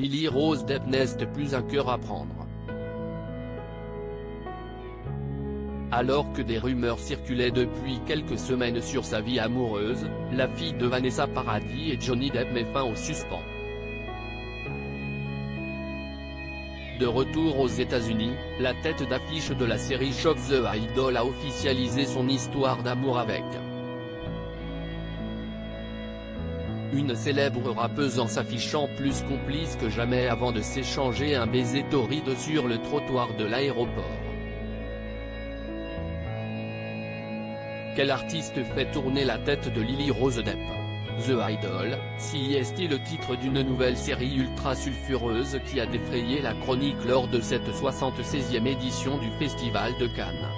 Lily Rose Depp n'est plus un cœur à prendre. Alors que des rumeurs circulaient depuis quelques semaines sur sa vie amoureuse, la fille de Vanessa Paradis et Johnny Depp met fin au suspens. De retour aux États-Unis, la tête d'affiche de la série Shock The Idol a officialisé son histoire d'amour avec une célèbre rappeuse en s'affichant plus complice que jamais avant de s'échanger un baiser torride sur le trottoir de l'aéroport. Quel artiste fait tourner la tête de Lily Rose Depp? The Idol, si est-il le titre d'une nouvelle série ultra sulfureuse qui a défrayé la chronique lors de cette 76e édition du Festival de Cannes.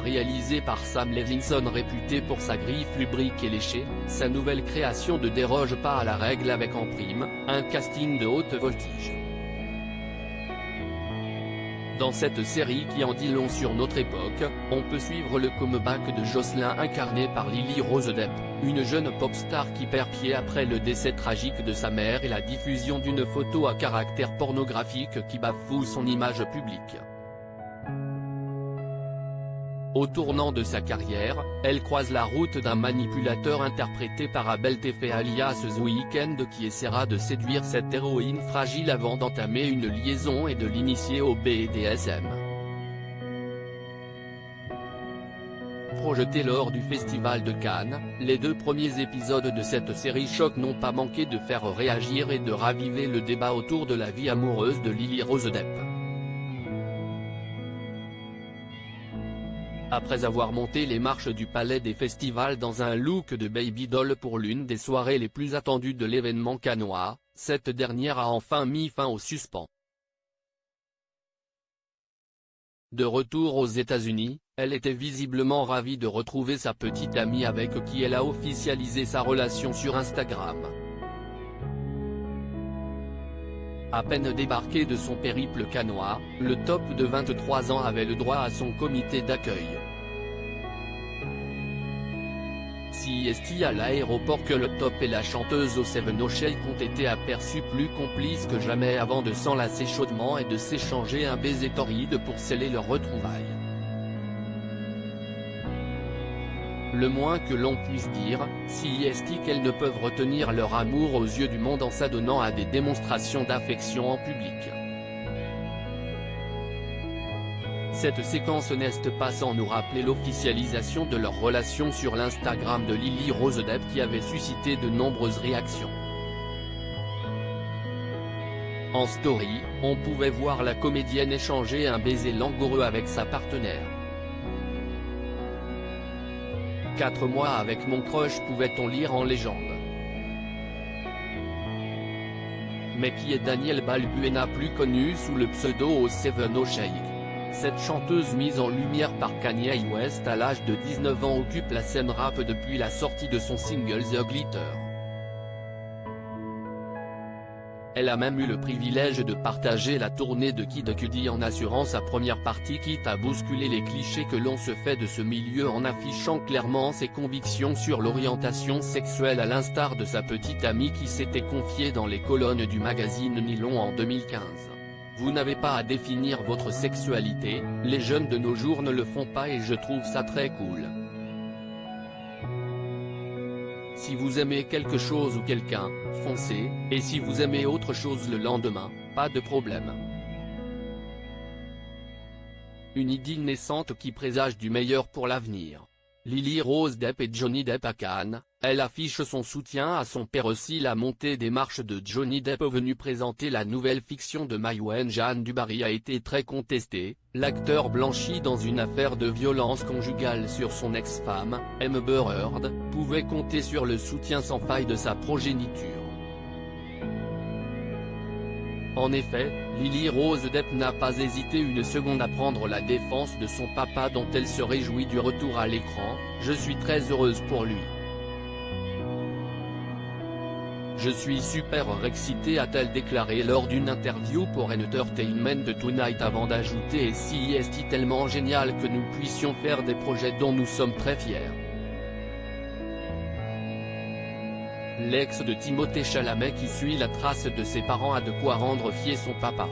Réalisé par Sam Levinson réputé pour sa griffe lubrique et léchée, sa nouvelle création ne déroge pas à la règle avec en prime, un casting de haute voltige. Dans cette série qui en dit long sur notre époque, on peut suivre le comeback de Jocelyn incarné par Lily Rose Depp, une jeune pop star qui perd pied après le décès tragique de sa mère et la diffusion d'une photo à caractère pornographique qui bafoue son image publique. Au tournant de sa carrière, elle croise la route d'un manipulateur interprété par Abel Teffé alias The Weeknd qui essaiera de séduire cette héroïne fragile avant d'entamer une liaison et de l'initier au BDSM. Projetés lors du Festival de Cannes, les 2 premiers épisodes de cette série choc n'ont pas manqué de faire réagir et de raviver le débat autour de la vie amoureuse de Lily Rose Depp. Après avoir monté les marches du Palais des Festivals dans un look de baby doll pour l'une des soirées les plus attendues de l'événement cannois, cette dernière a enfin mis fin au suspens. De retour aux États-Unis, elle était visiblement ravie de retrouver sa petite amie avec qui elle a officialisé sa relation sur Instagram. À peine débarqué de son périple cannois, le top de 23 ans avait le droit à son comité d'accueil. Si est à l'aéroport que le top et la chanteuse au Seven Shake ont été aperçus plus complices que jamais avant de s'enlacer chaudement et de s'échanger un baiser torride pour sceller leurs retrouvailles. Le moins que l'on puisse dire, si est qu'elles ne peuvent retenir leur amour aux yeux du monde en s'adonnant à des démonstrations d'affection en public. Cette séquence n'est pas sans nous rappeler l'officialisation de leur relation sur l'Instagram de Lily Rose Depp qui avait suscité de nombreuses réactions. En story, on pouvait voir la comédienne échanger un baiser langoureux avec sa partenaire. 4 mois avec mon crush pouvait-on lire en légende. Mais qui est Danielle Balbuena plus connue sous le pseudo au Seven Shake? Cette chanteuse mise en lumière par Kanye West à l'âge de 19 ans occupe la scène rap depuis la sortie de son single The Glitter. Elle a même eu le privilège de partager la tournée de Kid Cudi en assurant sa première partie quitte à bousculer les clichés que l'on se fait de ce milieu en affichant clairement ses convictions sur l'orientation sexuelle à l'instar de sa petite amie qui s'était confiée dans les colonnes du magazine Nylon en 2015. Vous n'avez pas à définir votre sexualité, les jeunes de nos jours ne le font pas et je trouve ça très cool. Si vous aimez quelque chose ou quelqu'un, foncez, et si vous aimez autre chose le lendemain, pas de problème. Une idylle naissante qui présage du meilleur pour l'avenir. Lily Rose Depp et Johnny Depp à Cannes, elle affiche son soutien à son père aussi. La montée des marches de Johnny Depp venu présenter la nouvelle fiction de Maïwenn Jeanne du Barry a été très contestée, l'acteur blanchi dans une affaire de violence conjugale sur son ex-femme, Amber Heard, pouvait compter sur le soutien sans faille de sa progéniture. En effet, Lily Rose Depp n'a pas hésité une seconde à prendre la défense de son papa dont elle se réjouit du retour à l'écran. Je suis très heureuse pour lui. Je suis super excitée, a-t-elle déclaré lors d'une interview pour Entertainment Tonight avant d'ajouter et si est tellement génial que nous puissions faire des projets dont nous sommes très fiers. l'ex de Timothée Chalamet qui suit la trace de ses parents a de quoi rendre fier son papa.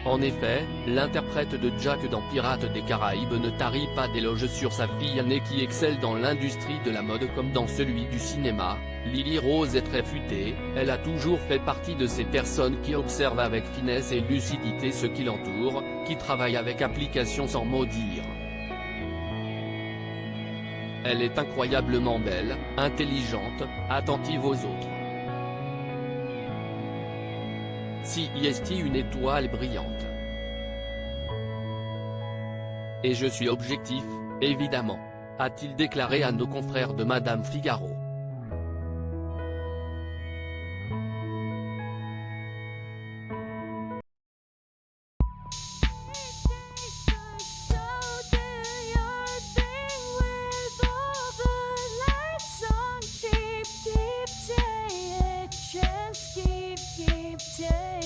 En effet, l'interprète de Jack dans Pirates des Caraïbes ne tarit pas d'éloges sur sa fille aînée qui excelle dans l'industrie de la mode comme dans celui du cinéma. Lily Rose est très futée, elle a toujours fait partie de ces personnes qui observent avec finesse et lucidité ce qui l'entoure, qui travaillent avec application sans mot dire. Elle est incroyablement belle, intelligente, attentive aux autres. Si est une étoile brillante. Et je suis objectif, évidemment, a-t-il déclaré à nos confrères de Madame Figaro. Keep